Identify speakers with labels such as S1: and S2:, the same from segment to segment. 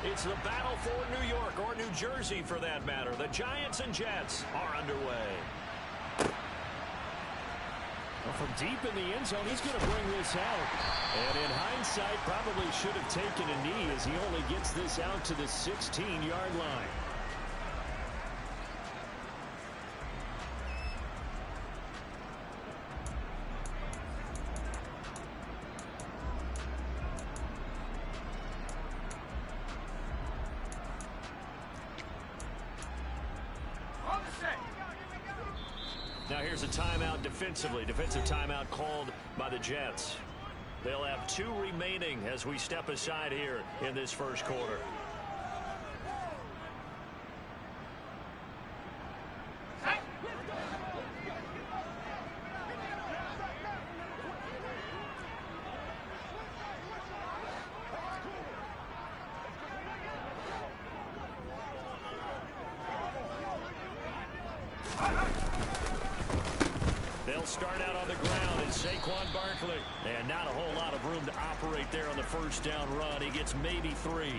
S1: It's the battle for New York, or New Jersey for that matter. The Giants and Jets are underway.
S2: Well, from deep in the end zone, he's going to bring this out. And in hindsight, probably should have taken a knee as he only gets this out to the 16-yard line.
S1: Now here's a timeout defensively. Defensive timeout called by the Jets. They'll have 2 remaining as we step aside here in this first quarter. They'll start out on the ground in Saquon Barkley. And not a whole lot of room to operate there on the first down run. He gets maybe 3.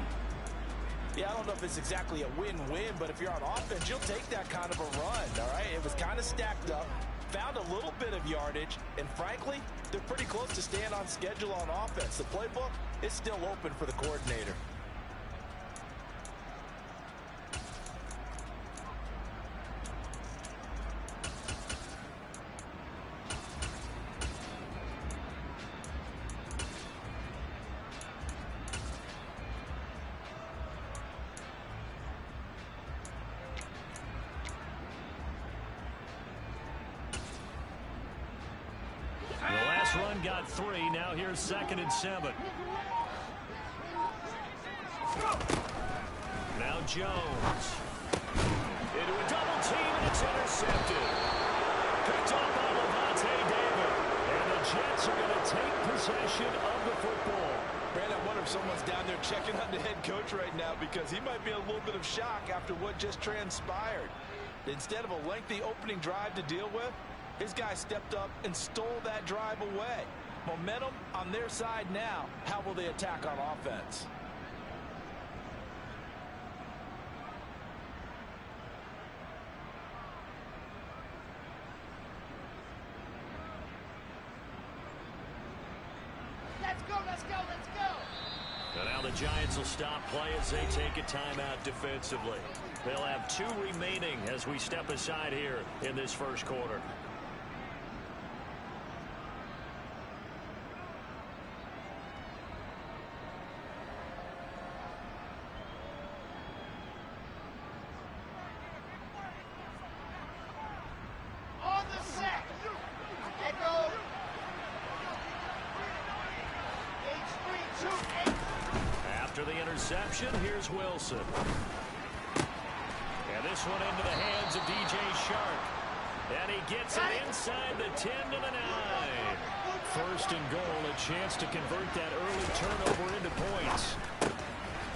S3: Yeah, I don't know if it's exactly a win-win, but if you're on offense, you'll take that kind of a run, all right? It was kind of stacked up, found a little bit of yardage, and frankly, they're pretty close to staying on schedule on offense. The playbook is still open for the coordinator.
S1: Run got 3. Now here's 2nd and 7. Now Jones. Into a double team, and it's intercepted. Picked up by Lavonte David. And the Jets are going to take possession of the football.
S3: Brandon, I wonder if someone's down there checking on the head coach right now, because he might be in a little bit of shock after what just transpired. Instead of a lengthy opening drive to deal with, his guy stepped up and stole that drive away. Momentum on their side now. How will they attack on offense?
S4: Let's go, let's go, let's go.
S1: And now the Giants will stop play as they take a timeout defensively. They'll have 2 remaining as we step aside here in this first quarter. After the interception, here's Wilson. And this one into the hands of DJ Shark. And he gets it inside the 10 to the 9.
S2: First and goal, a chance to convert that early turnover into points.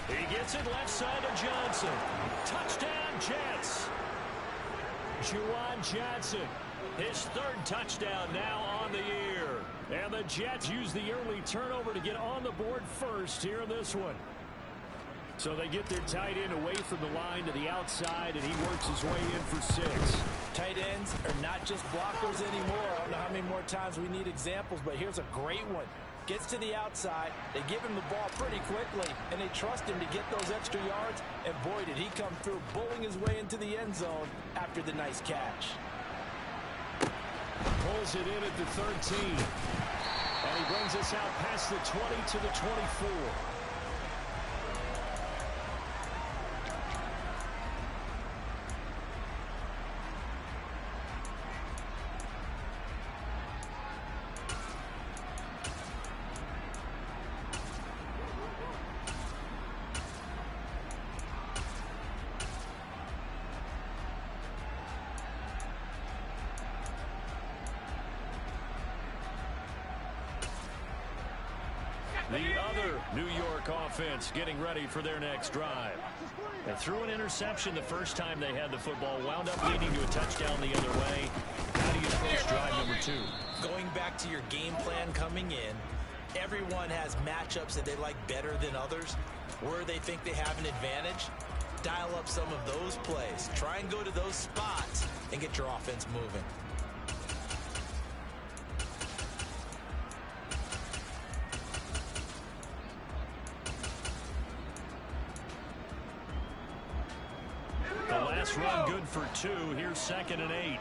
S1: He gets it left side to Johnson. Touchdown, Jets.
S2: Juwan Johnson.
S1: His 3rd touchdown now on the year.
S2: And the Jets use the early turnover to get on the board first here in this one. So they get their tight end away from the line to the outside, and he works his way in for 6.
S3: Tight ends are not just blockers anymore. I don't know how many more times we need examples, but here's a great one. Gets to the outside, they give him the ball pretty quickly, and they trust him to get those extra yards, and boy, did he come through, bowling his way into the end zone after the nice catch.
S2: Pulls it in at the 13. And he brings us out past the 20 to the 24.
S1: The other New York offense getting ready for their next drive. They threw an interception the first time they had the football, wound up leading to a touchdown the other way. How do you approach drive number 2?
S3: Going back to your game plan coming in, everyone has matchups that they like better than others. where they think they have an advantage, dial up some of those plays. Try and go to those spots and get your offense moving.
S1: The last run good for 2. Here's 2nd and 8.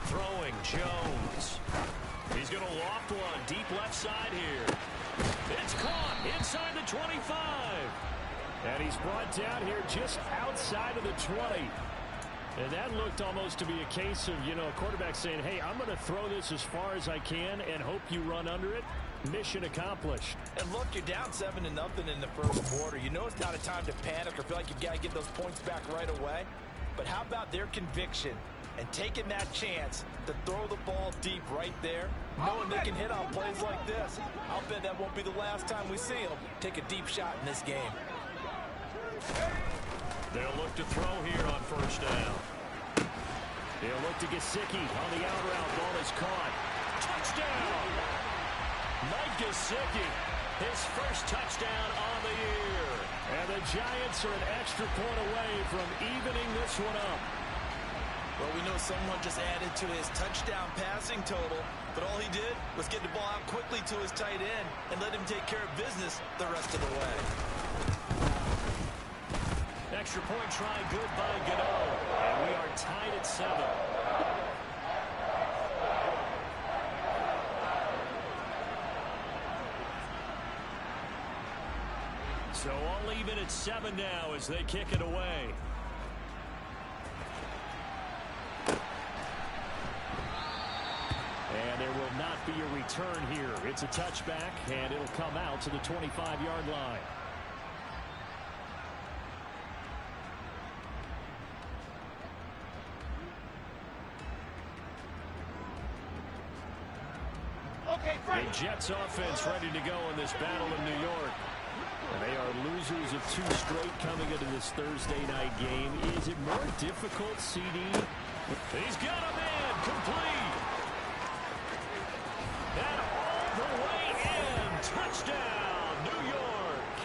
S1: Throwing Jones. He's going to loft one deep left side here. It's caught inside the 25.
S2: And he's brought down here just outside of the 20. And that looked almost to be a case of, you know, a quarterback saying, hey, I'm going to throw this as far as I can and hope you run under it. Mission accomplished.
S3: And look, you're down 7-0 in the first quarter. You know it's not a time to panic or feel like you've got to get those points back right away. But how about their conviction and taking that chance to throw the ball deep right there, knowing they can hit on plays like this? I'll bet that won't be the last time we see them take a deep shot in this game.
S1: They'll look to throw here on first down.
S2: They'll look to Gesicki on the out route. Ball is caught.
S1: Touchdown! Mike Gesicki, his first touchdown on the year.
S2: And the Giants are an extra point away from evening this one up.
S3: Well, we know someone just added to his touchdown passing total, but all he did was get the ball out quickly to his tight end and let him take care of business the rest of the way.
S1: Extra point try good by Godot. And we are tied at 7. So all even at 7 now as they kick it away. And there will not be a return here. It's a touchback, and it'll come out to the 25-yard line. The Jets offense ready to go in this battle in New York. And they are losers of 2 straight coming into this Thursday night game. Is it more difficult, CD? He's got a man complete. And all the way in. Touchdown, New York.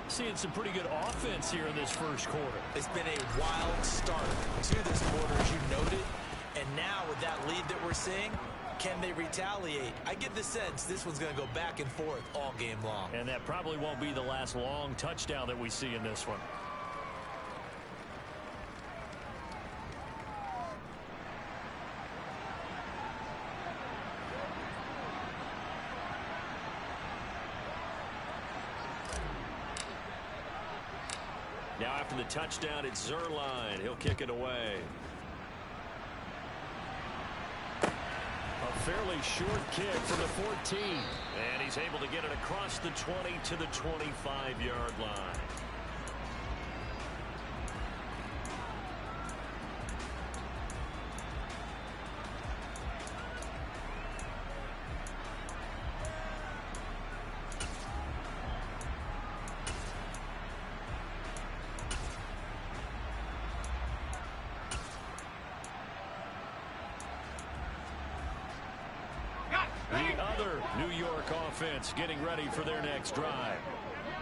S1: Seeing some pretty good offense here in this first quarter.
S3: It's been a wild start to this quarter, as you noted. And now with that lead that we're seeing, can they retaliate? I get the sense this one's going to go back and forth all game long.
S1: And that probably won't be the last long touchdown that we see in this one. Now after the touchdown, it's Zuerlein. He'll kick it away. A fairly short kick for the 14. And he's able to get it across the 20 to the 25-yard line. The other New York offense getting ready for their next drive.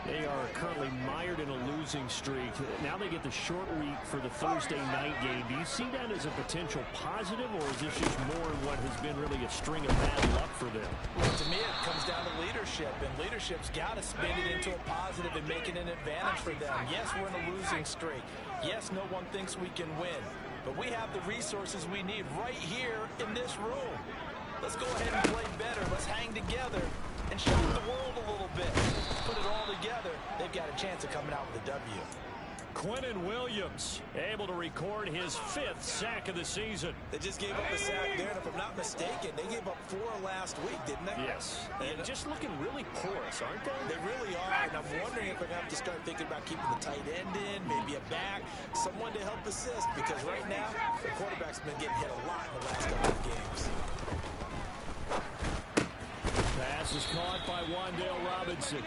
S1: They are currently mired in a losing streak. Now they get the short week for the Thursday night game. Do you see that as a potential positive, or is this just more of what has been really a string of bad luck for them?
S3: Well, to me, it comes down to leadership, and leadership's got to spin it into a positive and make it an advantage for them. Yes, we're in a losing streak. Yes, no one thinks we can win, but we have the resources we need right here in this room. Let's go ahead and play better. Let's hang together and shock the world a little bit. Put it all together, they've got a chance of coming out with a W.
S1: Quinnen Williams able to record his 5th sack of the season.
S3: They just gave up a sack there, and if I'm not mistaken, they gave up 4 last week, didn't they?
S1: Yes. And just looking really porous, aren't they?
S3: They really are, and I'm wondering if we're going to have to start thinking about keeping the tight end in, maybe a back, someone to help assist, because right now, the quarterback's been getting hit a lot in the last couple of games.
S2: Pass is caught by Wan'Dale Robinson.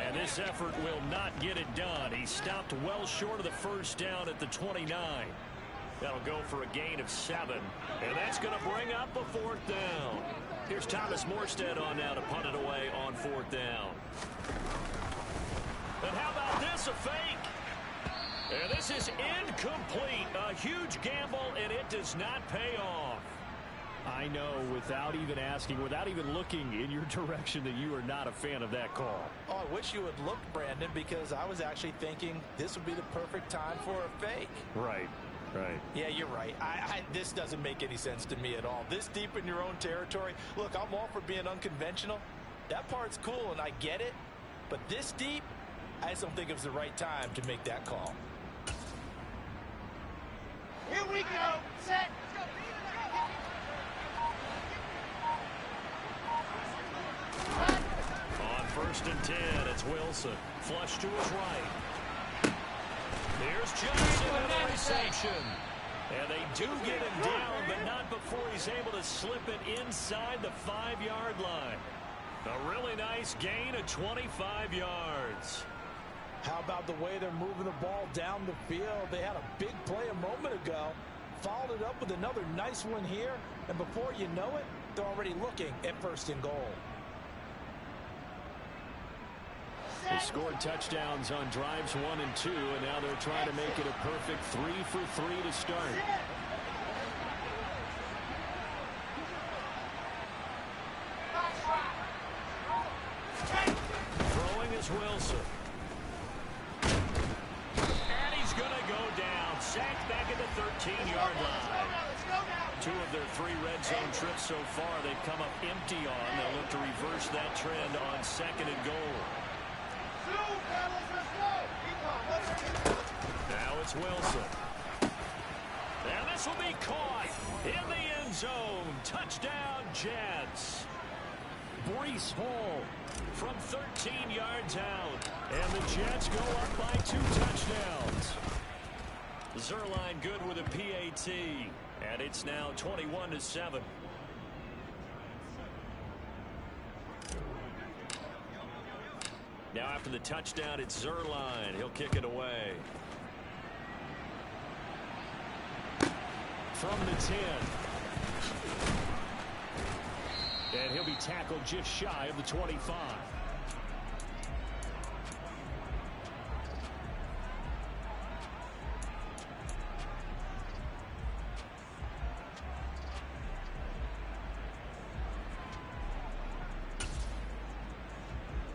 S1: And this effort will not get it done. He stopped well short of the first down at the 29. That'll go for a gain of 7. And that's going to bring up a 4th down. Here's Thomas Morstead on now to punt it away on 4th down. And how about this, a fake? And this is incomplete. A huge gamble, and it does not pay off.
S2: I know, without even asking, without even looking in your direction, that you are not a fan of that call.
S3: Oh, I wish you would look, Brandon, because I was actually thinking this would be the perfect time for a fake.
S2: Right. Right.
S3: Yeah, you're right. This doesn't make any sense to me at all. This deep in your own territory. Look, I'm all for being unconventional. That part's cool, and I get it. But this deep, I just don't think it was the right time to make that call.
S4: Here we go. Set.
S1: On 1st and 10, it's Wilson. Flush to his right. Here's Johnson and the reception. And they do get him down, but not before he's able to slip it inside the 5-yard line. A really nice gain of 25 yards.
S3: How about the way they're moving the ball down the field? They had a big play a moment ago, followed it up with another nice one here, and before you know it, they're already looking at 1st and goal.
S2: They scored touchdowns on drives 1 and 2, and now they're trying to make it a perfect 3 for 3 to start.
S1: Throwing is Wilson. And he's going to go down. Sacked back at the 13-yard line. 2 of their 3 red zone trips so far they've come up empty on. They'll look to reverse that trend on 2nd and goal. Now it's Wilson. And this will be caught in the end zone. Touchdown, Jets. Breece Hall from 13 yards out. And the Jets go up by 2 touchdowns. Zuerlein good with a PAT. And it's now 21-7. Now after the touchdown, it's Zuerlein. He'll kick it away.
S2: From the 10. And he'll be tackled just shy of the 25.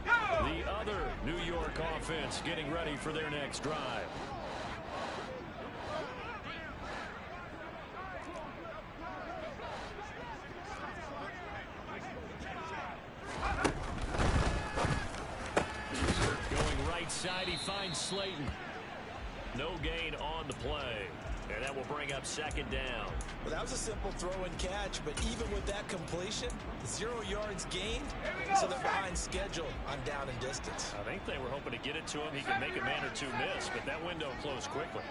S1: The other New York offense getting ready for their next drive. Going right side, he finds Slayton. No gain on the play. And that will bring up 2nd down.
S3: Well, that was a simple throw and catch, but even with that completion, 0 yards gained, so they're behind schedule on down and distance.
S1: I think they were hoping to get it to him. He could make a man or 2 miss, but that window closed quickly.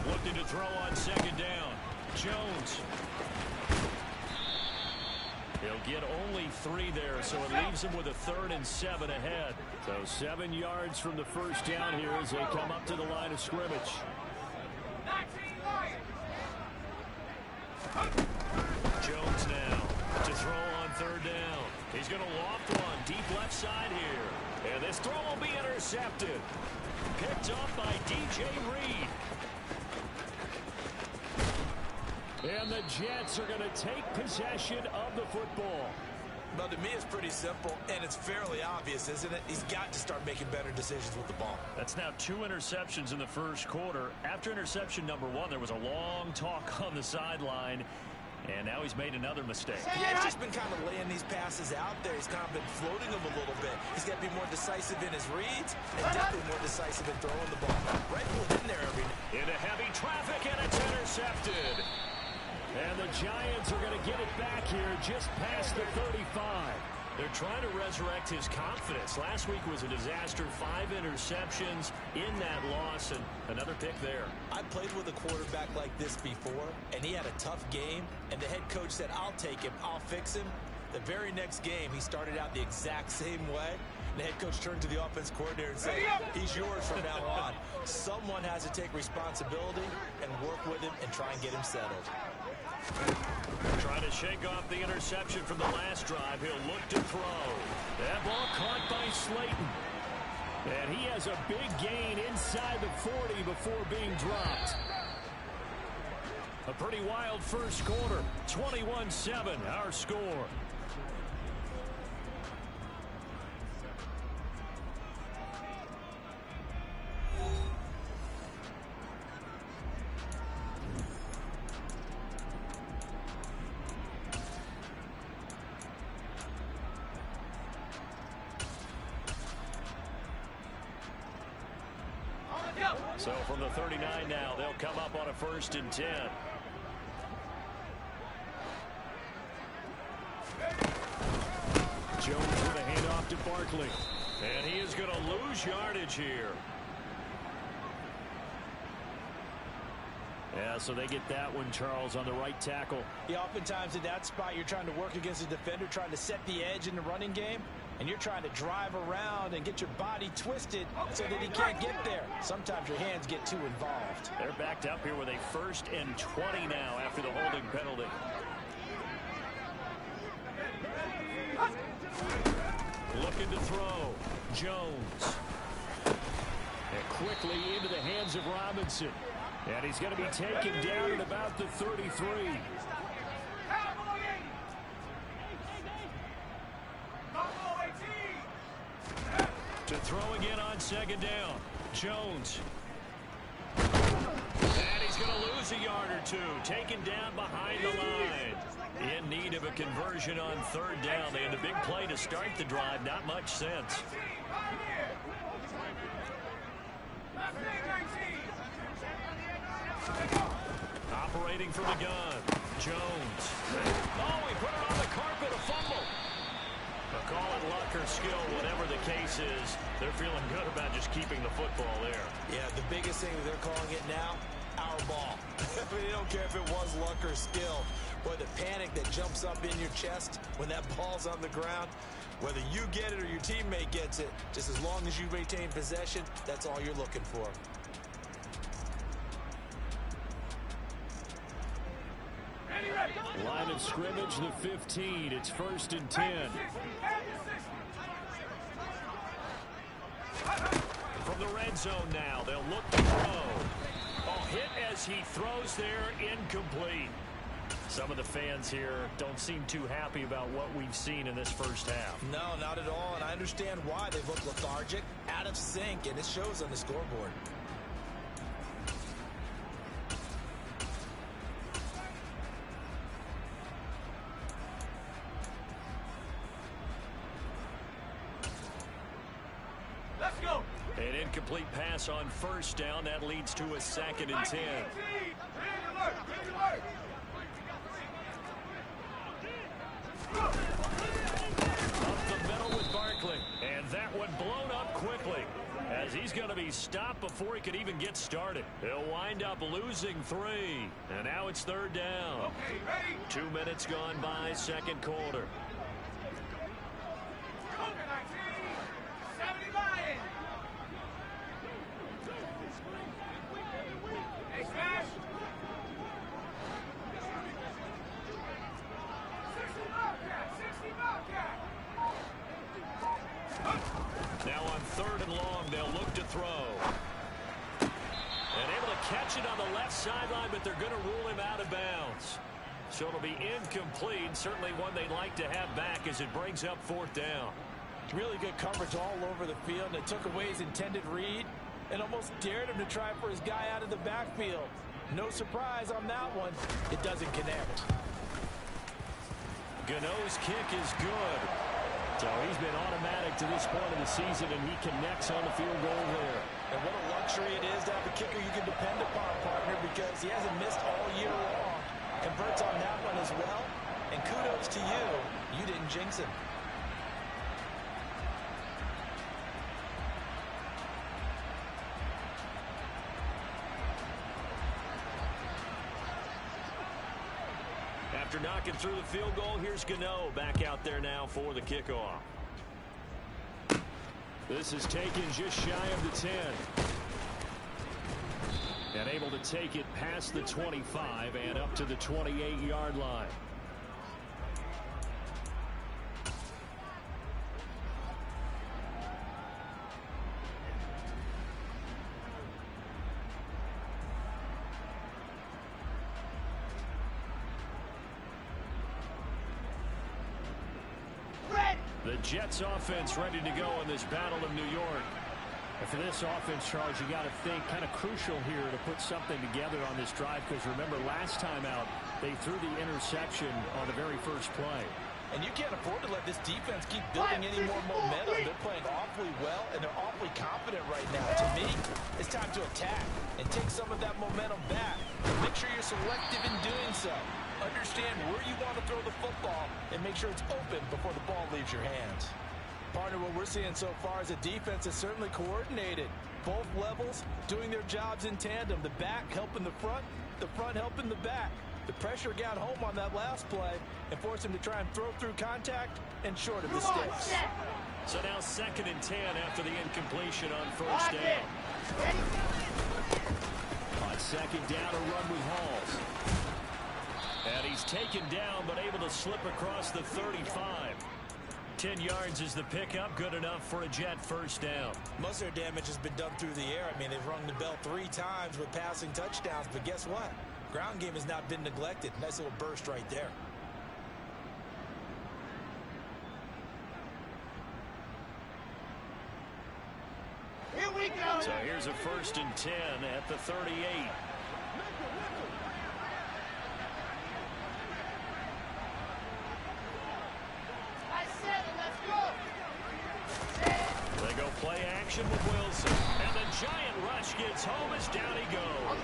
S1: Looking to throw on 2nd down. Jones. He'll get only 3 there, so it leaves him with a 3rd and 7 ahead.
S2: So 7 yards from the first down here as they come up to the line of scrimmage.
S1: Jones now to throw on 3rd down. He's going to loft one deep left side here. And this throw will be intercepted. Picked up by DJ Reed.
S2: And the Jets are going to take possession of the football.
S3: Well, to me, it's pretty simple, and it's fairly obvious, isn't it? He's got to start making better decisions with the ball.
S1: That's now 2 interceptions in the first quarter. After interception number 1, there was a long talk on the sideline, and now he's made another mistake.
S3: Yeah, he's just been kind of laying these passes out there. He's kind of been floating them a little bit. He's got to be more decisive in his reads and definitely more decisive in throwing the ball. Rifle in there every now.
S1: Into heavy traffic, and it's intercepted.
S2: And the Giants are going to get it back here just past the 35.
S1: They're trying to resurrect his confidence. Last week was a disaster. 5 interceptions in that loss, and another pick there.
S3: I played with a quarterback like this before, and he had a tough game, and the head coach said, I'll take him, I'll fix him. The very next game, he started out the exact same way. The head coach turned to the offense coordinator and said, he's yours from now on. Someone has to take responsibility and work with him and try and get him settled.
S1: Trying to shake off the interception from the last drive. He'll look to throw. That ball caught by Slayton. And he has a big gain inside the 40 before being dropped. A pretty wild first quarter. 21-7, our score. So from the 39 now, they'll come up on a 1st and 10. Jones with a handoff to Barkley. And he is going to lose yardage here. Yeah, so they get that one, Charles, on the right tackle.
S3: Yeah, oftentimes in that spot, you're trying to work against a defender, trying to set the edge in the running game, and you're trying to drive around and get your body twisted so that he can't get there. Sometimes your hands get too involved.
S1: They're backed up here with a 1st and 20 now after the holding penalty. Looking to throw. Jones. And quickly into the hands of Robinson. And he's going to be taken down at about the 33. To throw again on 2nd down. Jones. And he's going to lose a yard or 2. Taken down behind the line. In need of a conversion on 3rd down. They had a big play to start the drive. Not much sense. Operating from the gun. Jones. Oh, he put it on the carpet. A fumble. Call it luck or skill, whatever the case is. They're feeling good about just keeping the football there.
S3: Yeah, the biggest thing that they're calling it now, our ball. They don't care if it was luck or skill. Or the panic that jumps up in your chest when that ball's on the ground. Whether you get it or your teammate gets it, just as long as you retain possession, that's all you're looking for.
S1: Line of scrimmage, the 15. It's 1st and 10. From the red zone now, they'll look to throw. Oh, hit as he throws there, incomplete. Some of the fans here don't seem too happy about what we've seen in this first half.
S3: No, not at all, and I understand why. They look lethargic, out of sync, and it shows on the scoreboard.
S1: An incomplete pass on 1st down. That leads to a 2nd and 10. Up the middle with Barkley. And that one blown up quickly as he's going to be stopped before he could even get started. He'll wind up losing 3. And now it's 3rd down. 2 minutes gone by, 2nd quarter. Now on 3rd and long, they'll look to throw. And able to catch it on the left sideline, but they're going to rule him out of bounds. So it'll be incomplete. Certainly one they'd like to have back as it brings up 4th down.
S3: Really good coverage all over the field. And they took away his intended read and almost dared him to try for his guy out of the backfield. No surprise on that one. It doesn't connect.
S1: Gano's kick is good. So he's been automatic to this point of the season, and he connects on the field goal there.
S3: And what a luxury it is to have a kicker you can depend upon, partner, because he hasn't missed all year long. Converts on that one as well. And kudos to you. You didn't jinx him.
S1: After knocking through the field goal, here's Gano back out there now for the kickoff.
S2: This is taken just shy of the 10. And able to take it past the 25 and up to the 28-yard line. The Jets offense ready to go in this Battle of New York. And for this offense, Charles, you got to think kind of crucial here to put something together on this drive, because remember last time out they threw the interception on the very first play.
S3: And you can't afford to let this defense keep building any more momentum. They're playing awfully well, and they're awfully confident right now. To me, it's time to attack and take some of that momentum back. Make sure you're selective in doing so. Understand where you want to throw the football and make sure it's open before the ball leaves your hands. Partner, what we're seeing so far is a defense is certainly coordinated. Both levels doing their jobs in tandem. The back helping the front helping the back. The pressure got home on that last play and forced him to try and throw through contact and short of the sticks.
S1: So now 2nd and 10 after the incompletion on first down.
S2: On 2nd down, a run with Halls.
S1: And he's taken down, but able to slip across the 35. 10 yards is the pickup, good enough for a Jet first down.
S3: Most of their damage has been done through the air. I mean, they've rung the bell 3 times with passing touchdowns, but guess what? Ground game has not been neglected. Nice little burst right there.
S4: Here we go.
S1: So here's a 1st and 10 at the 38. They go play action with Wilson. And the giant rush gets home as down he goes.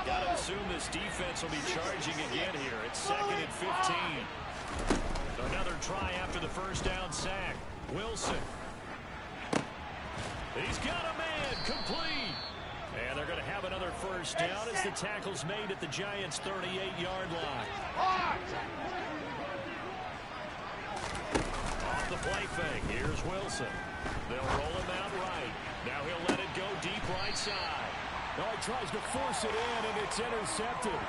S1: Got to assume this defense will be charging again here. It's 2nd and 15. Another try after the first down sack. Wilson. He's got a man complete. And they're going to have another first down as the tackle's made at the Giants' 38-yard line. Off the play fake. Here's Wilson. They'll roll him out right. Now he'll let it go deep right side.
S2: Oh, he tries to force it in, and it's intercepted.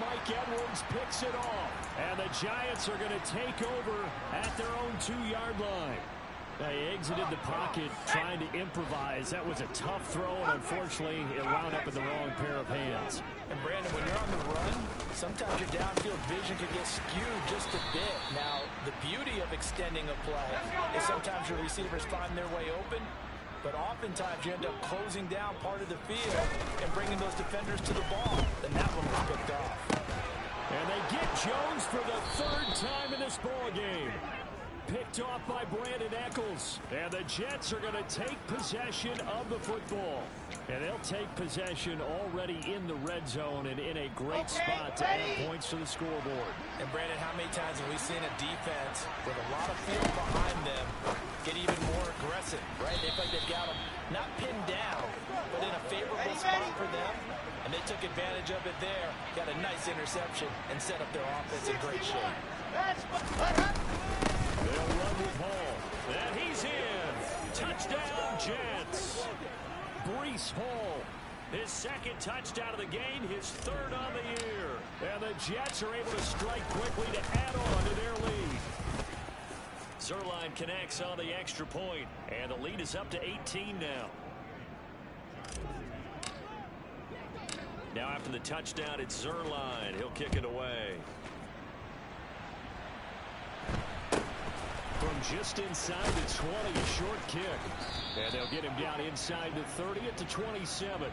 S2: Mike Edwards picks it off. And the Giants are going to take over at their own 2-yard line. They exited the pocket trying to improvise. That was a tough throw, and unfortunately, it wound up in the wrong pair of hands.
S3: And Brandon, when you're on the run, sometimes your downfield vision can get skewed just a bit. Now, the beauty of extending a play is sometimes your receivers find their way open, but oftentimes you end up closing down part of the field and bringing those defenders to the ball. And that one was picked off.
S2: And they get Jones for the 3rd time in this ball game. Picked off by Brandon Echols. And the Jets are going to take possession of the football. And they'll take possession already in the red zone and in a great spot to add points to the scoreboard.
S3: And Brandon, how many times have we seen a defense with a lot of field behind them get even more aggressive, right? They feel like they've got them not pinned down, but in a favorable spot for them. And they took advantage of it there. Got a nice interception and set up their offense in great shape.
S2: They'll run with Hall.
S1: And he's in. Touchdown, Jets.
S2: Breece Hall.
S1: His 2nd touchdown of the game, his 3rd on the year.
S2: And the Jets are able to strike quickly to add on to their lead.
S1: Zuerlein connects on the extra point, and the lead is up to 18 now. Now after the touchdown, it's Zuerlein. He'll kick it away.
S2: From just inside the 20, a short kick. And they'll get him down inside the 30 at the 27.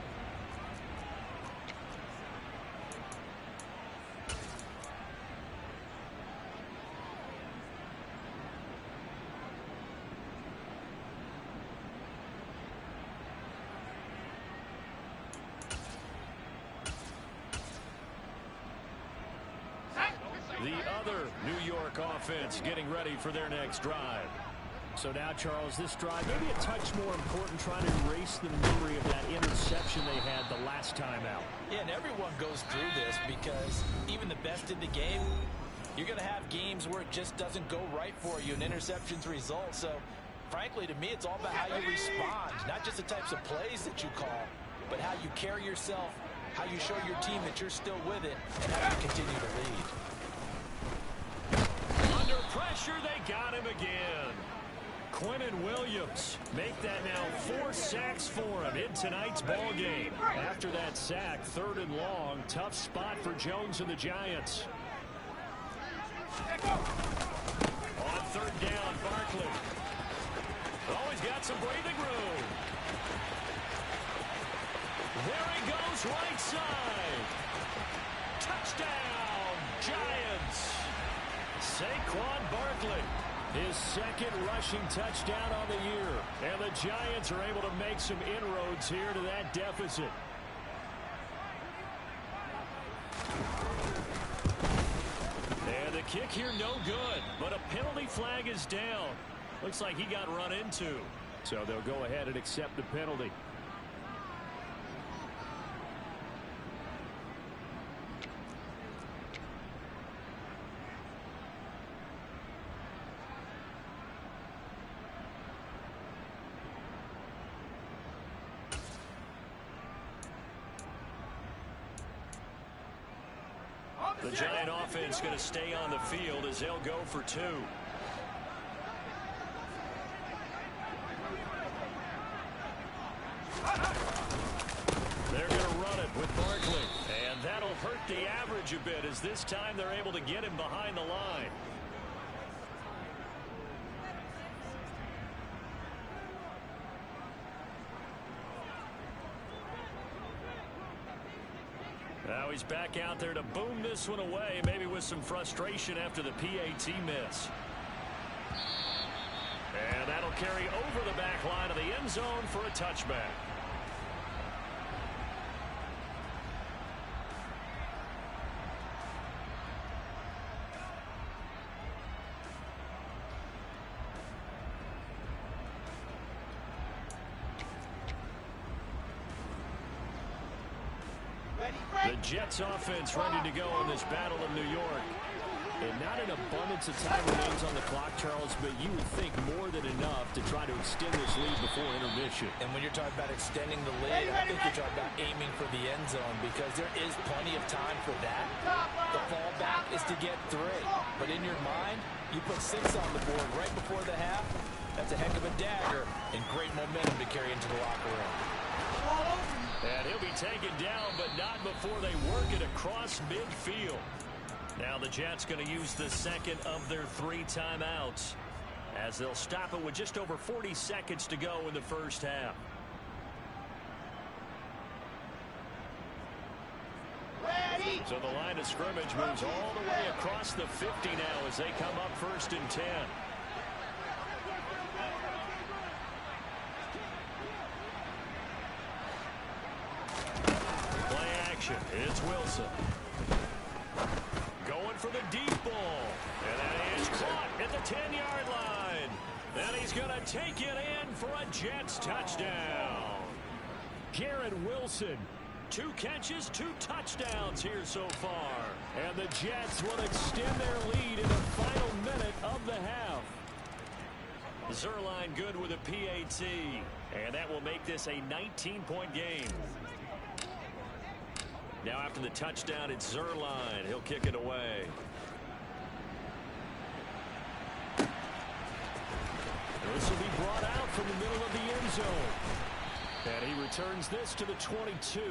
S1: The other New York offense getting ready for their next drive.
S2: So now, Charles, this drive maybe a touch more important, trying to erase the memory of that interception they had the last time out.
S3: Yeah, and everyone goes through this because even the best in the game, you're going to have games where it just doesn't go right for you and interceptions result. So, frankly, to me, it's all about how you respond, not just the types of plays that you call, but how you carry yourself, how you show your team that you're still with it, and how you continue to lead.
S1: Under pressure, they got him again. Quinnen Williams make that now 4 sacks for him in tonight's ball game. After that sack, 3rd and long, tough spot for Jones and the Giants. On 3rd down, Barkley. Always got some breathing room. There he goes, right side. Touchdown, Giants. Saquon Barkley. His 2nd rushing touchdown on the year. And the Giants are able to make some inroads here to that deficit. And the kick here no good. But a penalty flag is down. Looks like he got run into.
S2: So they'll go ahead and accept the penalty.
S1: The Giant offense going to stay on the field as they'll go for 2. They're going to run it with Barkley. And that'll hurt the average a bit as this time they're able to get him behind the line. Now he's back out there to boom this one away, maybe with some frustration after the PAT miss. And that'll carry over the back line of the end zone for a touchback. The Jets offense ready to go in this battle in New York. And not an abundance of time remains on the clock, Charles, but you would think more than enough to try to extend this lead before intermission.
S3: And when you're talking about extending the lead, I think you're talking about aiming for the end zone because there is plenty of time for that. The fallback is to get 3. But in your mind, you put 6 on the board right before the half. That's a heck of a dagger and great momentum to carry into the locker room.
S1: And he'll be taken down, but not before they work it across midfield. Now the Jets going to use the 2nd of their 3 timeouts as they'll stop it with just over 40 seconds to go in the first half.
S4: Ready.
S1: So the line of scrimmage moves all the way across the 50 now as they come up 1st and 10. Play action. It's Wilson. Going for the deep ball. And that is caught at the 10-yard line. Then he's going to take it in for a Jets touchdown. Garrett Wilson. 2 catches, 2 touchdowns here so far. And the Jets will extend their lead in the final minute of the half. Zuerlein good with a PAT. And that will make this a 19-point game. Now after the touchdown, it's Zuerlein. He'll kick it away. This will be brought out from the middle of the end zone. And he returns this to the 22.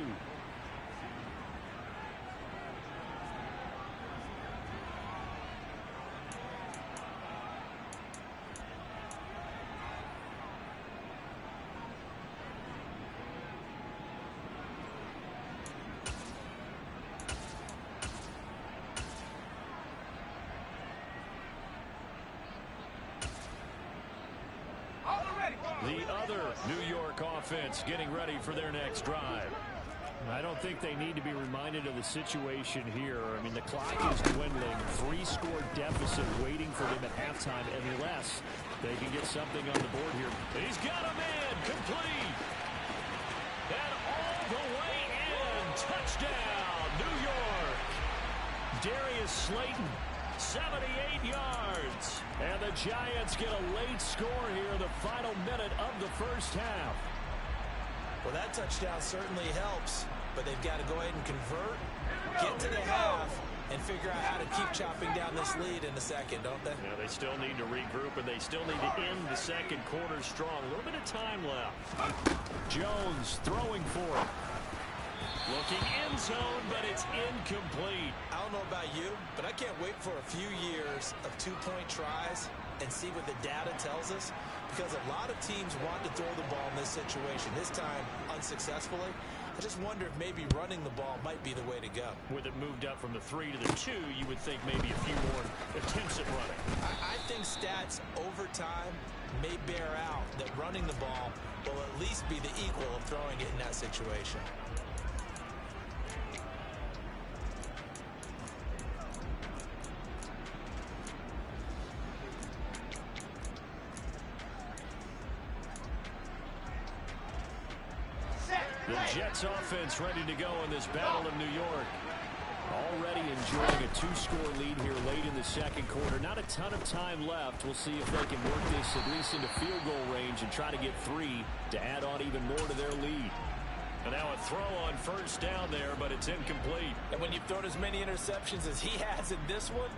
S1: The other New York offense getting ready for their next drive.
S2: I don't think they need to be reminded of the situation here. I mean, the clock is dwindling. 3-score deficit waiting for them at halftime unless they can get something on the board here.
S1: He's got a man complete. And all the way in. Touchdown, New York. Darius Slayton, 78 yards.
S2: And the Giants get a late score here in the final minute of the first half.
S3: Well, that touchdown certainly helps, but they've got to go ahead and convert, get to the half, and figure out how to keep chopping down this lead in the second, don't they?
S1: Yeah, they still need to regroup, and they still need to end the second quarter strong. A little bit of time left.
S2: Jones throwing for it.
S1: Looking end zone, but it's incomplete.
S3: I don't know about you, but I can't wait for a few years of two-point tries and see what the data tells us, because a lot of teams want to throw the ball in this situation, this time unsuccessfully. I just wonder if maybe running the ball might be the way to go.
S1: With it moved up from the 3 to the 2, you would think maybe a few more attempts at running.
S3: I think stats over time may bear out that running the ball will at least be the equal of throwing it in that situation.
S1: The Jets offense ready to go in this battle of New York.
S2: Already enjoying a 2-score lead here late in the second quarter. Not a ton of time left. We'll see if they can work this at least into field goal range and try to get 3 to add on even more to their lead.
S1: And now a throw on first down there, but it's incomplete.
S3: And when you've thrown as many interceptions as he has in this one,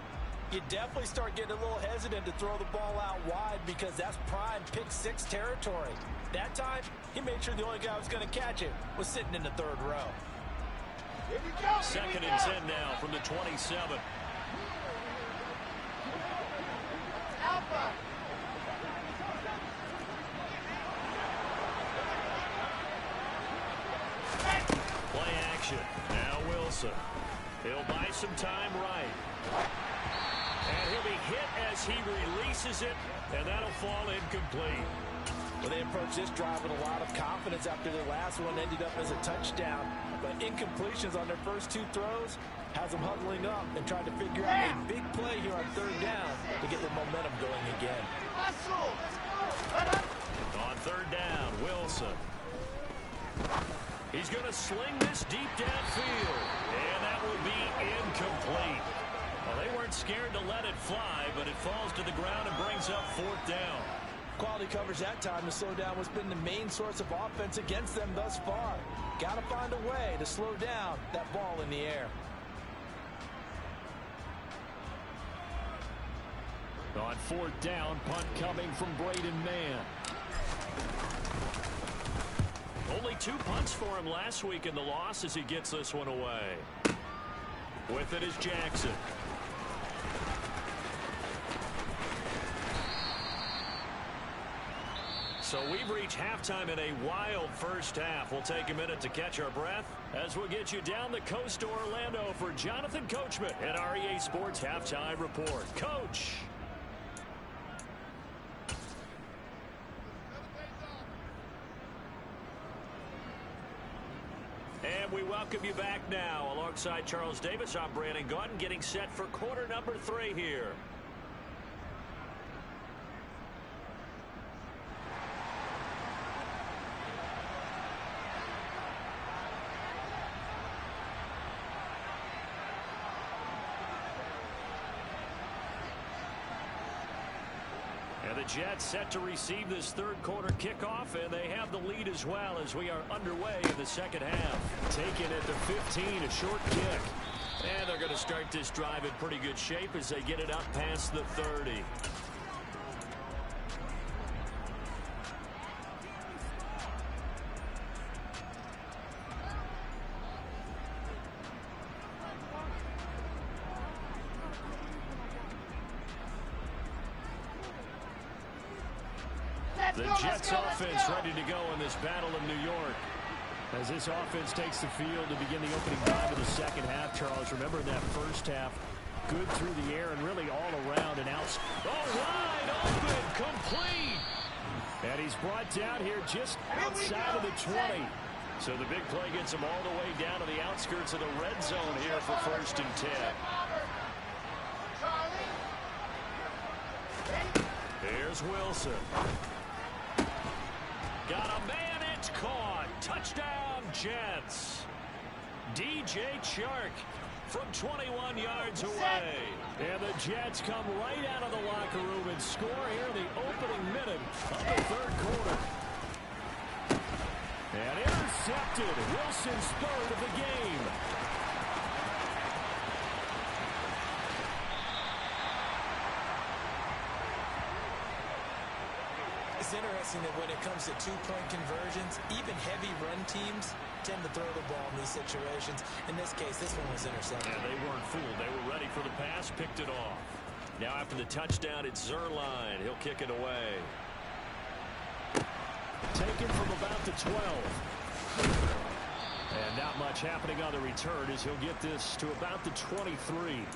S3: you definitely start getting a little hesitant to throw the ball out wide, because that's prime pick-6 territory. That time, he made sure the only guy who was going to catch it was sitting in the third row.
S1: Second and 10 now from the 27.
S4: Alpha.
S1: Play action. Now Wilson. He'll buy some time right. And he'll be hit as he releases it, and that'll fall incomplete.
S3: Well, they approached this drive with a lot of confidence after their last one ended up as a touchdown. But incompletions on their first 2 throws has them huddling up and trying to figure out a big play here on third down to get their momentum going again.
S1: On third down, Wilson. He's going to sling this deep downfield, and that will be incomplete. Well, they weren't scared to let it fly, but it falls to the ground and brings up fourth down.
S3: Quality coverage that time to slow down what's been the main source of offense against them thus far. Got to find a way to slow down that ball in the air.
S2: On fourth down, punt coming from Braden Mann.
S1: Only 2 punts for him last week in the loss as he gets this one away. With it is Jackson. So we've reached halftime in a wild first half. We'll take a minute to catch our breath as we'll get you down the coast to Orlando for Jonathan Coachman at our EA Sports Halftime Report. Coach. And we welcome you back now. Alongside Charles Davis, I'm Brandon Gaudin, getting set for quarter number 3 here. And the Jets set to receive this third quarter kickoff, and they have the lead as well as we are underway in the second half.
S2: Taken at the 15, a short kick.
S1: And they're going to start this drive in pretty good shape as they get it up past the 30. The Jets offense ready to go in this battle of New York.
S2: As this offense takes the field to begin the opening drive of the second half, Charles, remember in that first half, good through the air and really all around and out.
S1: Oh, wide open, complete.
S2: And he's brought down here just outside of the 20. So the big play gets them all the way down to the outskirts of the red zone here for 1st and 10. Here's Wilson. Got a man, it's caught. Touchdown, Jets. DJ Chark from 21 yards away. And the Jets come right out of the locker room and score here in the opening minute of the 3rd quarter. And intercepted. Wilson's 3rd of the game.
S3: It's interesting that when it comes to two-point conversions, even heavy run teams tend to throw the ball in these situations. In this case, this one was intercepted.
S2: Yeah, they weren't fooled. They were ready for the pass, picked it off.
S1: Now after the touchdown, it's Zuerlein. He'll kick it away.
S2: Taken from about the 12. And not much happening on the return as he'll get this to about the 23.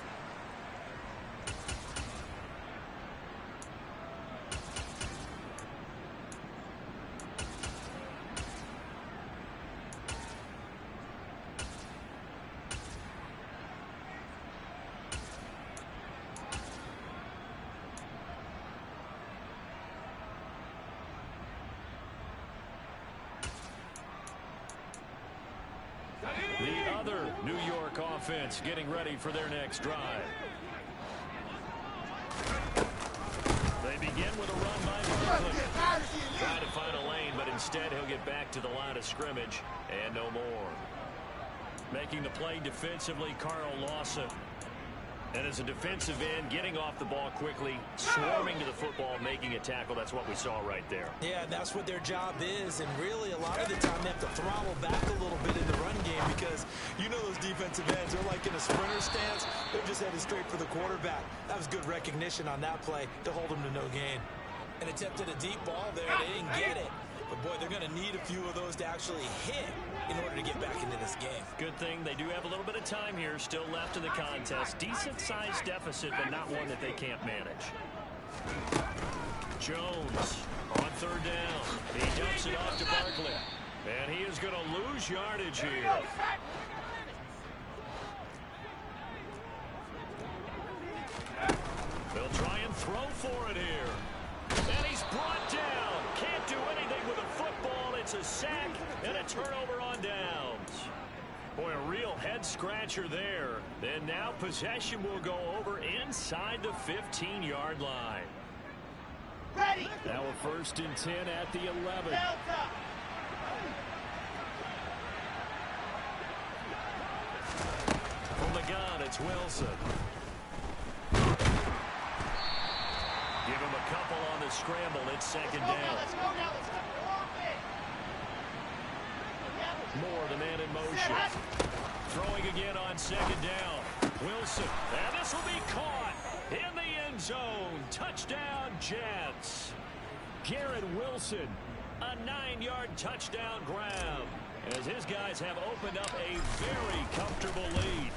S1: The other New York offense getting ready for their next drive. They begin with a run by McClinton. Trying to find a lane, but instead he'll get back to the line of scrimmage and no more. Making the play defensively, Carl Lawson. And as a defensive end, getting off the ball quickly, swarming to the football, making a tackle. That's what we saw right there.
S3: Yeah, that's what their job is. And really, a lot of the time, they have to throttle back a little bit in the run game because you know those defensive ends, they're like in a sprinter stance. They're just headed straight for the quarterback. That was good recognition on that play to hold them to no gain. And attempted a deep ball there. They didn't get it. But, boy, they're going to need a few of those to actually hit in order to get back into this game.
S2: Good thing they do have a little bit of time here still left in the contest. Decent-sized deficit, but not one that they can't manage. Jones on 3rd down. He dumps it off to Barkley. And he is going to lose yardage here. They'll try and throw for it here. And he's brought down. Can't do anything with a football. It's a sack and a turnover on downs. Boy, a real head-scratcher there. And now possession will go over inside the 15-yard line.
S4: Ready.
S2: Now a 1st and 10 at the 11.
S4: Delta.
S2: From the gun, it's Wilson. Give him a couple on the scramble. It's 2nd down.
S4: Let's go now. Let's go.
S2: Moore, the man in motion. Throwing again on 2nd down. Wilson. And this will be caught in the end zone. Touchdown, Jets. Garrett Wilson, a 9-yard touchdown grab, as his guys have opened up a very comfortable lead.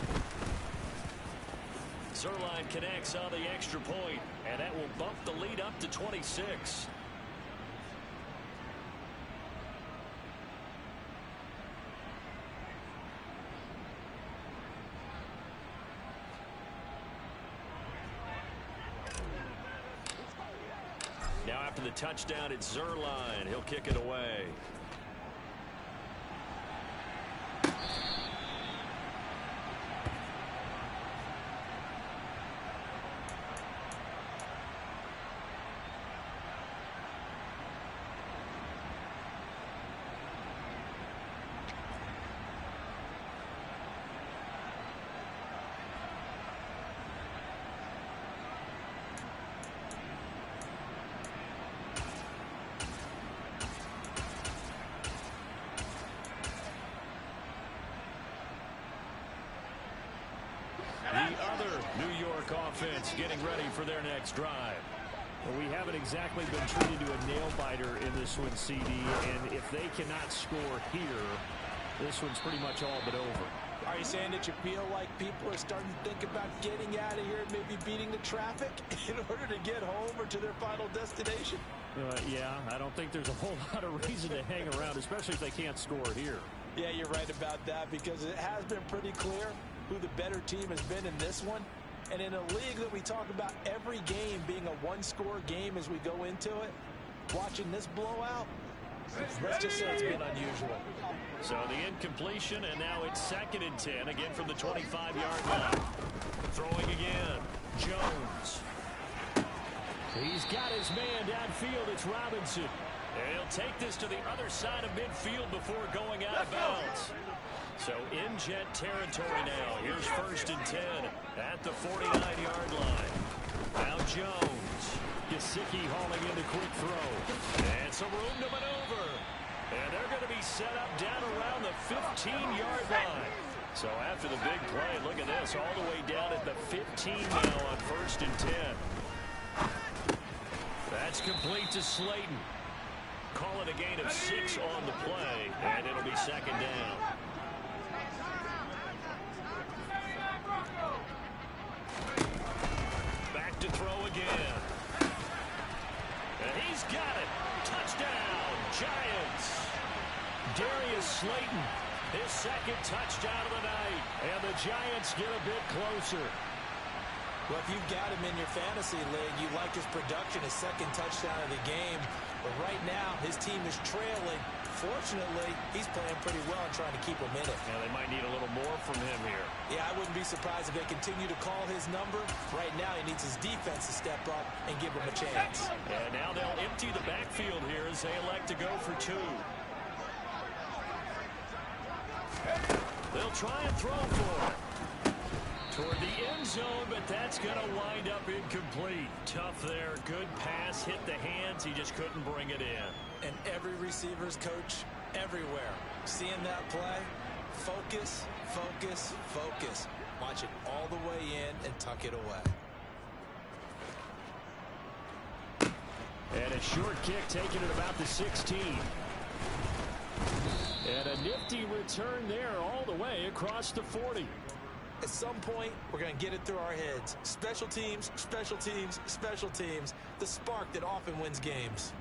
S2: Zuerlein connects on the extra point, and that will bump the lead up to 26. Now after the touchdown, it's Zuerlein. He'll kick it away. The other New York offense getting ready for their next drive. Well, we haven't exactly been treated to a nail-biter in this one, CD, and if they cannot score here, this one's pretty much all but over.
S3: Are you saying that you feel like people are starting to think about getting out of here and maybe beating the traffic in order to get home or to their final destination?
S2: Yeah, I don't think there's a whole lot of reason to hang around, especially if they can't score here.
S3: Yeah, you're right about that because it has been pretty clear who the better team has been in this one. And in a league that we talk about every game being a one-score game as we go into it, watching this blowout, let's just say it's been unusual.
S1: So the incompletion, and now it's 2nd and 10, again from the 25-yard line. Throwing again, Jones.
S2: He's got his man downfield. It's Robinson.
S1: And he'll take this to the other side of midfield before going out of bounds. So in Jet territory now. Here's 1st and 10 at the 49-yard line. Now Jones.
S2: Gesicki hauling in the quick throw.
S1: And some room to maneuver. And they're going to be set up down around the 15-yard line. So after the big play, look at this, all the way down at the 15 now on 1st and 10. That's complete to Slayton. Call it a gain of 6 on the play, and it'll be 2nd down. Back to throw again. And he's got it. Touchdown, Giants.
S2: Darius Slayton, his 2nd touchdown of the night. And the Giants get a bit closer.
S3: Well, if you've got him in your fantasy league, you like his production, his 2nd touchdown of the game. But right now, his team is trailing. Fortunately, he's playing pretty well and trying to keep him in it.
S1: Now, they might need a little more from him here.
S3: Yeah, I wouldn't be surprised if they continue to call his number. Right now, he needs his defense to step up and give him a chance.
S1: And now they'll empty the backfield here as they elect to go for 2. They'll try and throw for it. Toward the end zone, but that's going to wind up incomplete. Tough there. Good pass. Hit the hands. He just couldn't bring it in.
S3: And every receiver's coach everywhere. Seeing that play, focus, focus, focus. Watch it all the way in and tuck it away.
S2: And a short kick taken at about the 16. And a nifty return there all the way across the 40.
S3: At some point, we're going to get it through our heads. Special teams, special teams, special teams. The spark that often wins games.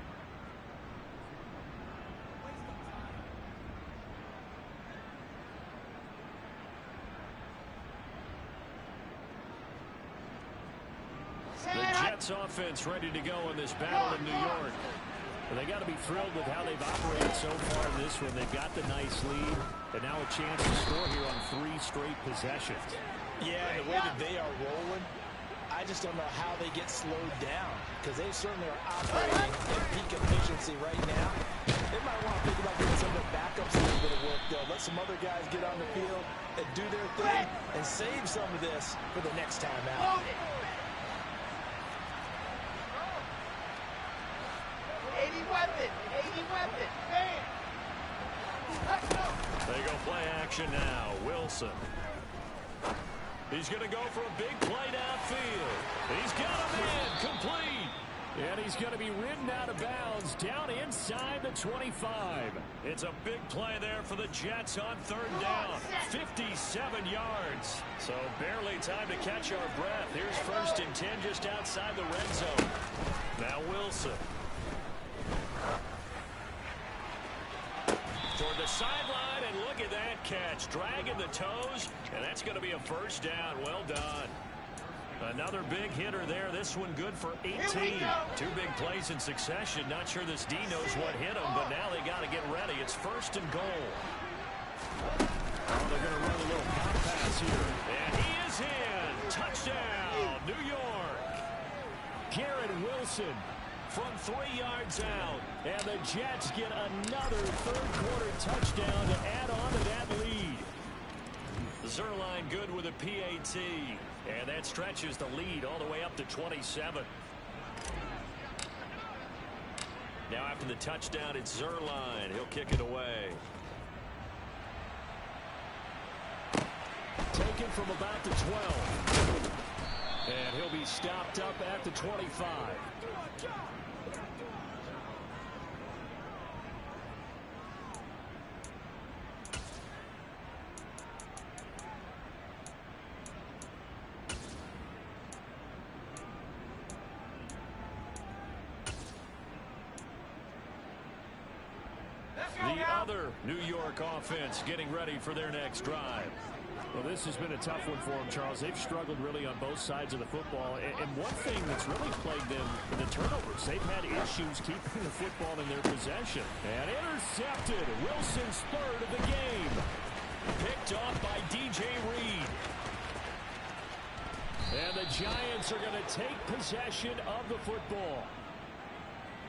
S1: The Jets offense ready to go in this battle in New York.
S2: Well, they got to be thrilled with how they've operated so far in this one. They've got the nice lead, and now a chance to score here on 3 straight possessions.
S3: Yeah, the way that they are rolling, I just don't know how they get slowed down because they certainly are operating at peak efficiency right now. They might want to think about giving some of their backups a little bit of work, though. Let some other guys get on the field and do their thing and save some of this for the next time out.
S4: 80 weapon, bam!
S1: They go play action now. Wilson. He's going to go for a big play downfield. He's got him in. Complete.
S2: And he's going to be ridden out of bounds down inside the 25.
S1: It's a big play there for the Jets on 3rd down. 57 yards. So barely time to catch our breath. Here's 1st and 10 just outside the red zone. Now Wilson. Toward the sideline, and look at that catch. Dragging the toes, and that's going to be a 1st down. Well done. Another big hitter there. This one good for 18. 2 big plays in succession. Not sure this D knows what hit him, but now they got to get ready. It's 1st and goal.
S2: Oh, they're going to run a little pop pass here.
S1: And he is in. Touchdown, New York.
S2: Garrett Wilson from 3 yards out. And the Jets get another 3rd quarter touchdown to add on to that lead.
S1: Zuerlein good with a PAT. And that stretches the lead all the way up to 27. Now after the touchdown, it's Zuerlein. He'll kick it away.
S2: Taken from about the 12. And he'll be stopped up at the 25.
S1: other New York offense getting ready for their next drive.
S2: Well, this has been a tough one for them, Charles. They've struggled really on both sides of the football. And one thing that's really plagued them in the turnovers, they've had issues keeping the football in their possession. And intercepted. Wilson's third of the game.
S1: Picked off by DJ Reed.
S2: And the Giants are going to take possession of the football.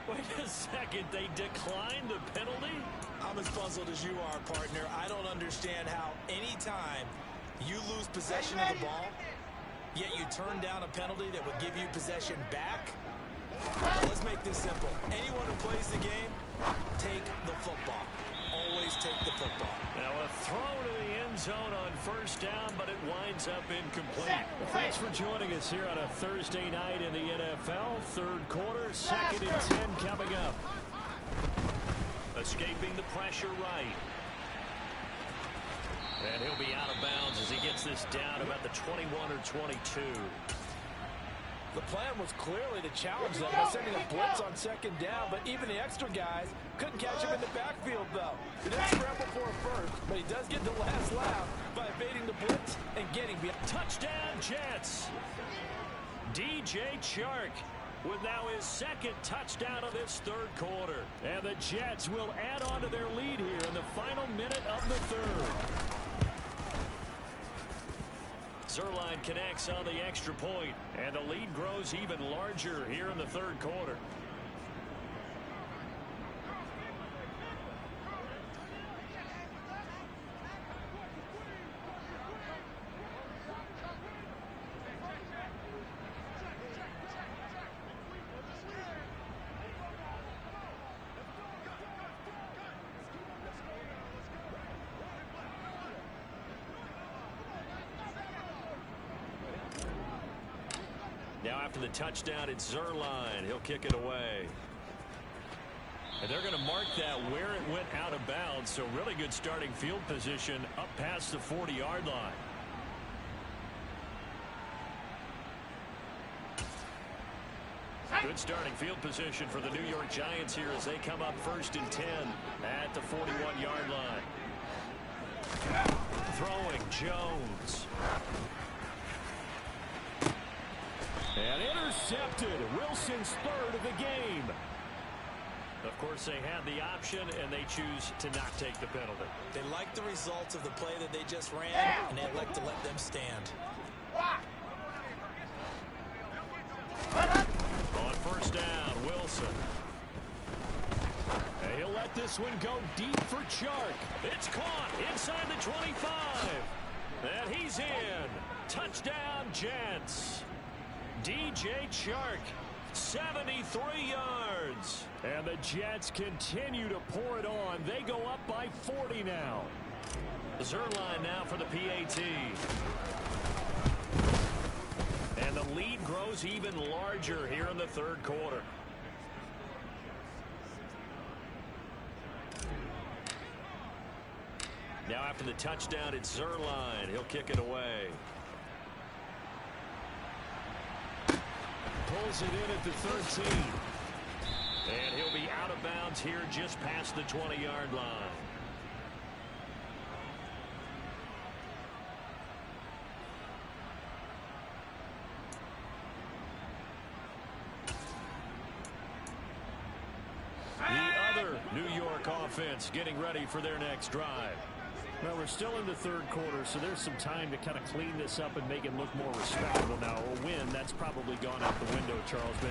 S1: Wait a second. They declined the penalty?
S3: I'm as puzzled as you are, partner. I don't understand how any time you lose possession of the ball, yet you turn down a penalty that would give you possession back. Let's make this simple. Anyone who plays the game, take the football. Always take the football.
S1: Now a throw to the end zone on first down, but it winds up incomplete.
S2: Well, thanks for joining us here on a Thursday night in the NFL. Third quarter, 2nd and 10 coming up.
S1: Escaping the pressure right. And he'll be out of bounds as he gets this down about the 21 or 22.
S3: The plan was clearly to challenge them by sending a blitz on second down, but even the extra guys couldn't catch him in the backfield, though. He didn't scramble for a first, but he does get the last laugh by evading the blitz and getting behind.
S1: Touchdown, Jets. DJ Chark with now his second touchdown of this third quarter.
S2: And the Jets will add on to their lead here in the final minute of the third.
S1: Zuerlein connects on the extra point, and the lead grows even larger here in the third quarter. Now after the touchdown, it's Zuerlein. He'll kick it away. And they're going to mark that where it went out of bounds. So really good starting field position up past the 40-yard line. Good starting field position for the New York Giants here as they come up 1st and 10 at the 41-yard line. Throwing Jones.
S2: And intercepted. Wilson's third of the game.
S1: Of course, they had the option, and they choose to not take the penalty.
S3: They like the results of the play that they just ran, and they elect to let them stand.
S1: On first down, Wilson.
S2: And he'll let this one go deep for Chark.
S1: It's caught inside the 25. And he's in. Touchdown, Jets. DJ Chark, 73 yards.
S2: And the Jets continue to pour it on. They go up by 40 now.
S1: Zuerlein now for the PAT. And the lead grows even larger here in the third quarter. Now after the touchdown, it's Zuerlein. He'll kick it away.
S2: Pulls it in at the 13.
S1: And he'll be out of bounds here just past the 20-yard line. The other New York offense getting ready for their next drive.
S2: Well, we're still in the third quarter, so there's some time to kind of clean this up and make it look more respectable now. A win, that's probably gone out the window, Charles. But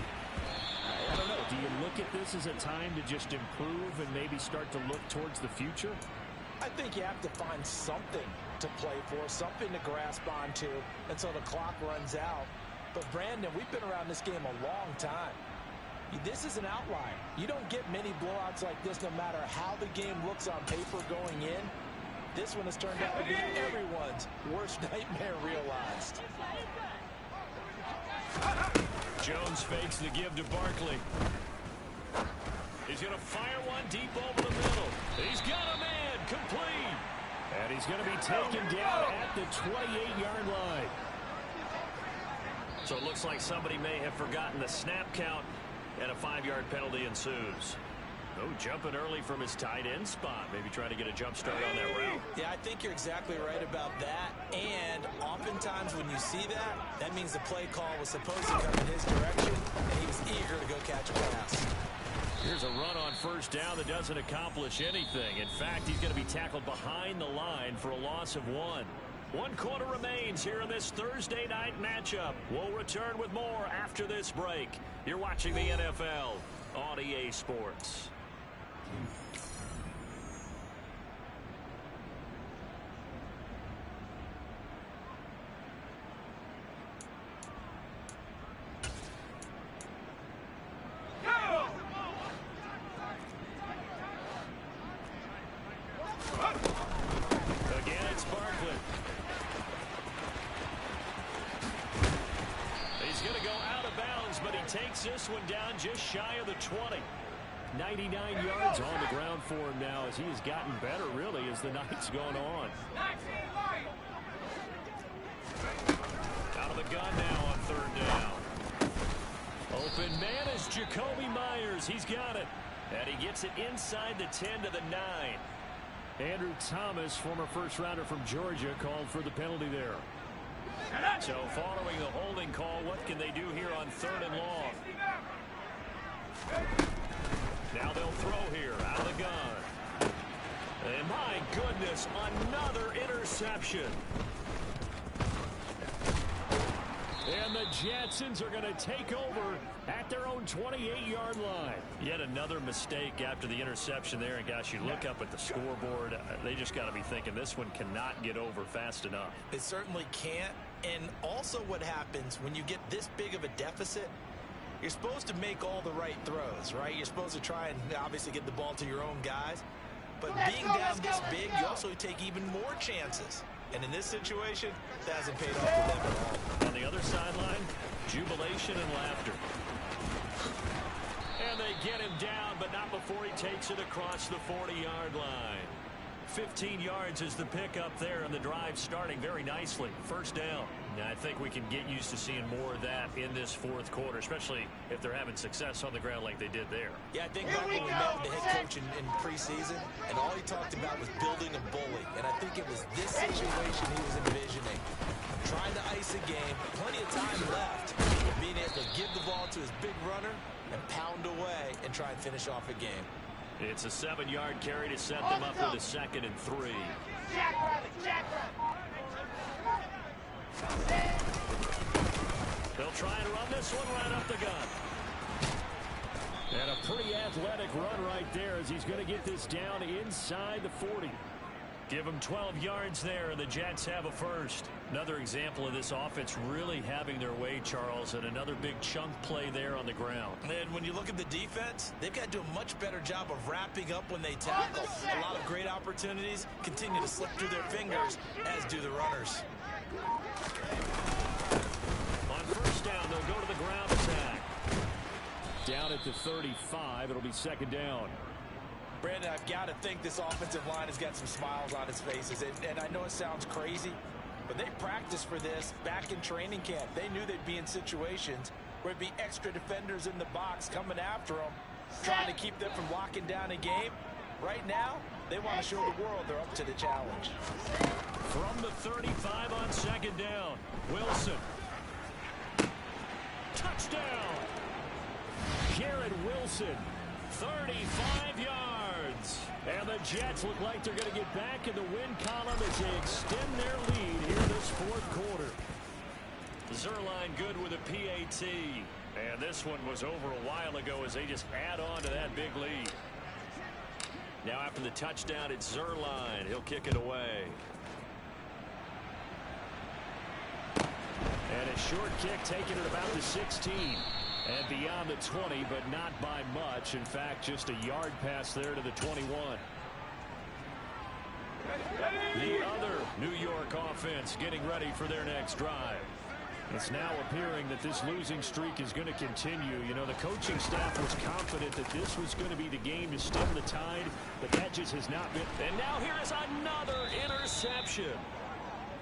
S2: I don't know. Do you look at this as a time to just improve and maybe start to look towards the future?
S3: I think you have to find something to play for, something to grasp onto until the clock runs out. But, Brandon, we've been around this game a long time. This is an outlier. You don't get many blowouts like this no matter how the game looks on paper going in. This one has turned out to be everyone's worst nightmare realized.
S1: Jones fakes the give to Barkley. He's going to fire one deep over the middle. He's got a man complete.
S2: And he's going to be taken down at the 28-yard line.
S1: So it looks like somebody may have forgotten the snap count, and a 5-yard penalty ensues. Oh, jumping early from his tight end spot. Maybe trying to get a jump start on that route.
S3: Yeah, I think you're exactly right about that. And oftentimes when you see that, that means the play call was supposed to come in his direction, and he was eager to go catch a pass.
S1: Here's a run on first down that doesn't accomplish anything. In fact, he's going to be tackled behind the line for a loss of 1. 1 quarter remains here in this Thursday night matchup. We'll return with more after this break. You're watching the NFL on EA Sports. Again, it's Barkley. He's going to go out of bounds, but he takes this one down just shy of the 20.
S2: 99 yards on the ground for him now as he has gotten better, really, as the night's gone on.
S1: Out of the gun now on third down. Open man is Jacoby Myers. He's got it. And he gets it inside the 10 to the 9.
S2: Andrew Thomas, former first-rounder from Georgia, called for the penalty there.
S1: So following the holding call, what can they do here on third and long? Now they'll throw here out of the gun. And my goodness, another interception.
S2: And the Jetsons are going to take over at their own 28-yard line.
S1: Yet another mistake after the interception there. And gosh, you look up at the scoreboard, they just got to be thinking this one cannot get over fast enough.
S3: It certainly can't. And also what happens when you get this big of a deficit, you're supposed to make all the right throws, right? You're supposed to try and obviously get the ball to your own guys. But being down this big, you also take even more chances. And in this situation, that hasn't paid off for them at all.
S1: On the other sideline, jubilation and laughter. And they get him down, but not before he takes it across the 40-yard line. 15 yards is the pickup there, and the drive starting very nicely. First down. Now, I think we can get used to seeing more of that in this fourth quarter, especially if they're having success on the ground like they did there.
S3: Yeah, I think back when we met with the head coach in preseason, and all he talked about was building a bully. And I think it was this situation he was envisioning. Trying to ice a game, plenty of time left, being able to give the ball to his big runner and pound away and try and finish off a game.
S1: It's a 7-yard carry to set them up with a 2nd and 3. They'll try and run this one right up the gut.
S2: And a pretty athletic run right there as he's going to get this down inside the 40.
S1: Give them 12 yards there, and the Jets have a first. Another example of this offense really having their way, Charles, and another big chunk play there on the ground.
S3: And when you look at the defense, they've got to do a much better job of wrapping up when they tackle. A lot of great opportunities continue to slip through their fingers, as do the runners.
S2: On first down, they'll go to the ground attack. Down at the 35, it'll be 2nd down.
S3: Brandon, I've got to think this offensive line has got some smiles on its faces. And I know it sounds crazy, but they practiced for this back in training camp. They knew they'd be in situations where it'd be extra defenders in the box coming after them, trying to keep them from locking down a game. Right now, they want to show the world they're up to the challenge.
S1: From the 35 on 2nd down, Wilson. Touchdown!
S2: Garrett Wilson.
S1: 35 yards.
S2: And the Jets look like they're going to get back in the win column as they extend their lead here this fourth quarter.
S1: Zuerlein good with a PAT. And this one was over a while ago as they just add on to that big lead. Now after the touchdown, it's Zuerlein. He'll kick it away.
S2: And a short kick taken at about the 16. And beyond the 20, but not by much. In fact, just a yard pass there to the 21.
S1: The other New York offense getting ready for their next drive.
S2: It's now appearing that this losing streak is going to continue. You know, the coaching staff was confident that this was going to be the game to stem the tide, but that just has not been.
S1: And now here is another interception.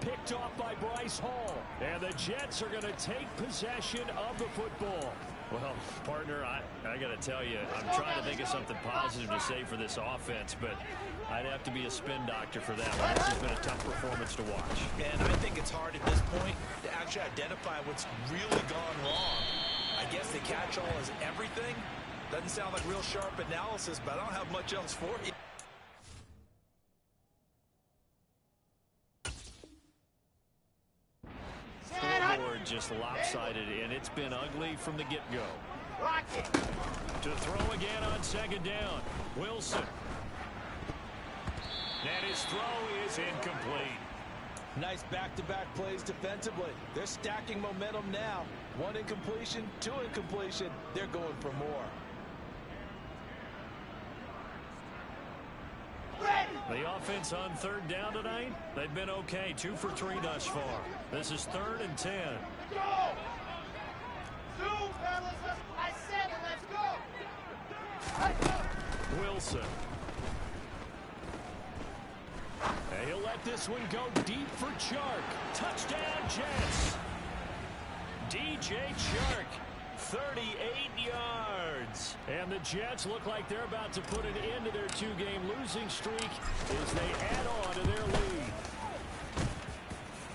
S2: Picked off by Bryce Hall. And the Jets are going to take possession of the football.
S1: Well, partner, I got to tell you, I'm trying to think of something positive to say for this offense, but I'd have to be a spin doctor for that one. This has been a tough performance to watch.
S3: And I think it's hard at this point to actually identify what's really gone wrong. I guess the catch-all is everything. Doesn't sound like real sharp analysis, but I don't have much else for you.
S1: Scoreboard just lopsided, and it's been ugly from the get-go. To throw again on second down. Wilson. And his throw is incomplete.
S3: Nice back-to-back plays defensively. They're stacking momentum now. 1 incompletion, 2 incompletion. They're going for more.
S1: The offense on third down tonight, they've been okay. 2 for 3 thus far. This is 3rd and 10.
S4: Go! Zoom, fellas. I said it. Let's go.
S1: Wilson. And he'll let this one go deep for Chark. Touchdown, Jets. DJ Chark, 38 yards. And the Jets look like they're about to put an end to their 2-game losing streak as they add on to their lead.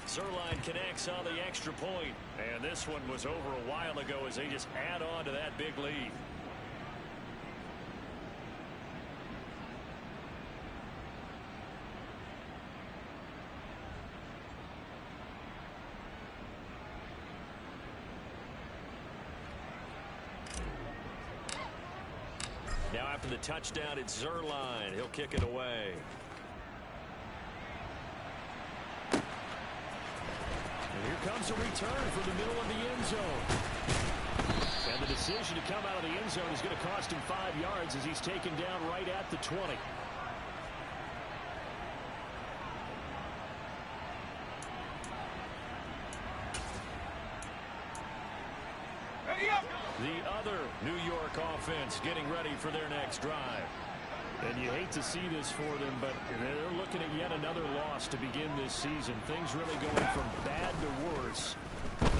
S1: Zuerlein connects on the extra point. And this one was over a while ago as they just add on to that big lead. Now after the touchdown, it's Zuerlein. He'll kick it away. And here comes a return from the middle of the end zone. And the decision to come out of the end zone is going to cost him 5 yards as he's taken down right at the 20. The other New York offense getting ready for their next drive. And you hate to see this for them, but they're looking at yet another loss to begin this season. Things really going from bad to worse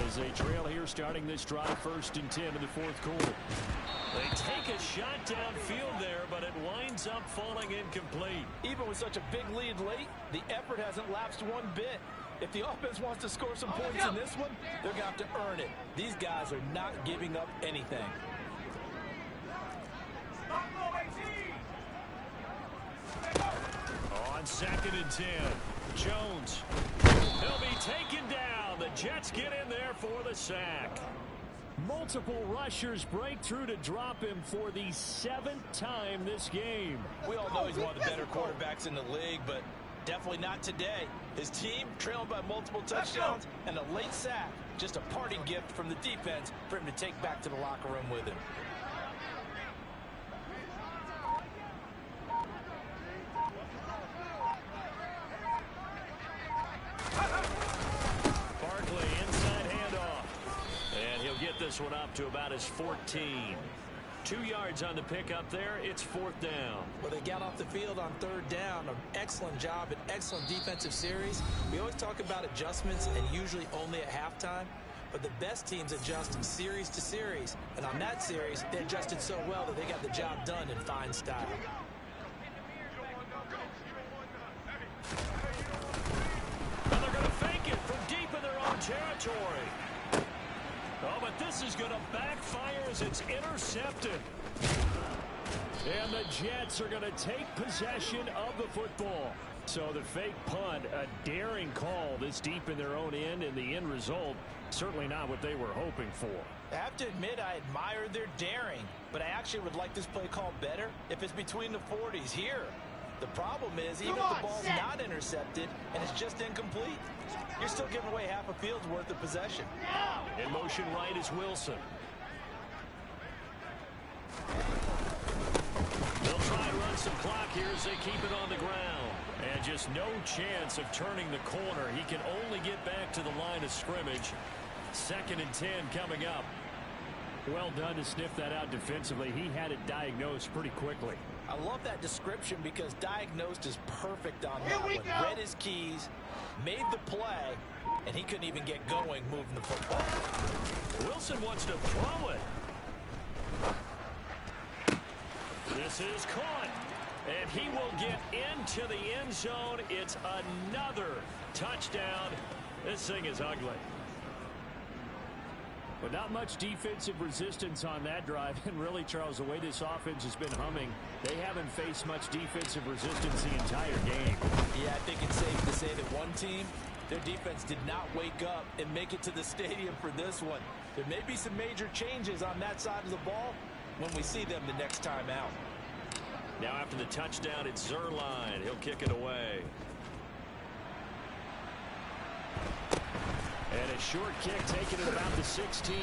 S1: as they trail here starting this drive 1st and 10 in the 4th quarter. They take a shot downfield there, but it winds up falling incomplete.
S3: Even with such a big lead late, the effort hasn't lapsed one bit. If the offense wants to score some points in this one, they're going to have to earn it. These guys are not giving up anything.
S1: On 2nd and 10, Jones. He'll be taken down. The Jets get in there for the sack. Multiple rushers break through to drop him for the 7th time this game.
S3: We all know he's one of the better quarterbacks in the league, but definitely not today. His team trailed by multiple touchdowns and a late sack. Just a parting gift from the defense for him to take back to the locker room with him.
S1: Barkley inside handoff. And he'll get this one up to about his 14. 2 yards on the pickup there. It's 4th down.
S3: Well, they got off the field on 3rd down. An excellent job, an excellent defensive series. We always talk about adjustments and usually only at halftime. But the best teams adjust series to series. And on that series, they adjusted so well that they got the job done in fine style.
S1: And they're going to fake it from deep in their own territory. Oh, but this is going to backfire as it's intercepted. And the Jets are going to take possession of the football. So the fake punt, a daring call this deep in their own end, and the end result, certainly not what they were hoping for.
S3: I have to admit I admire their daring, but I actually would like this play called better if it's between the 40s here. The problem is, even if the ball's not intercepted and it's just incomplete, you're still giving away half a field's worth of possession.
S1: In motion right is Wilson. They'll try and run some clock here as they keep it on the ground. And just no chance of turning the corner. He can only get back to the line of scrimmage. 2nd and 10 coming up. Well done to sniff that out defensively. He had it diagnosed pretty quickly.
S3: I love that description because diagnosed is perfect on that one. Read his keys, made the play, and he couldn't even get going moving the football.
S1: Wilson wants to throw it. This is caught. And he will get into the end zone. It's another touchdown. This thing is ugly.
S2: But not much defensive resistance on that drive. And really, Charles, the way this offense has been humming, they haven't faced much defensive resistance the entire game.
S3: Yeah, I think it's safe to say that one team, their defense did not wake up and make it to the stadium for this one. There may be some major changes on that side of the ball when we see them the next time out.
S1: Now after the touchdown, it's Zuerlein. He'll kick it away.
S2: And a short kick taken at about the 16.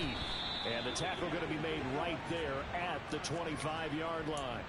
S2: And the tackle going to be made right there at the 25-yard line.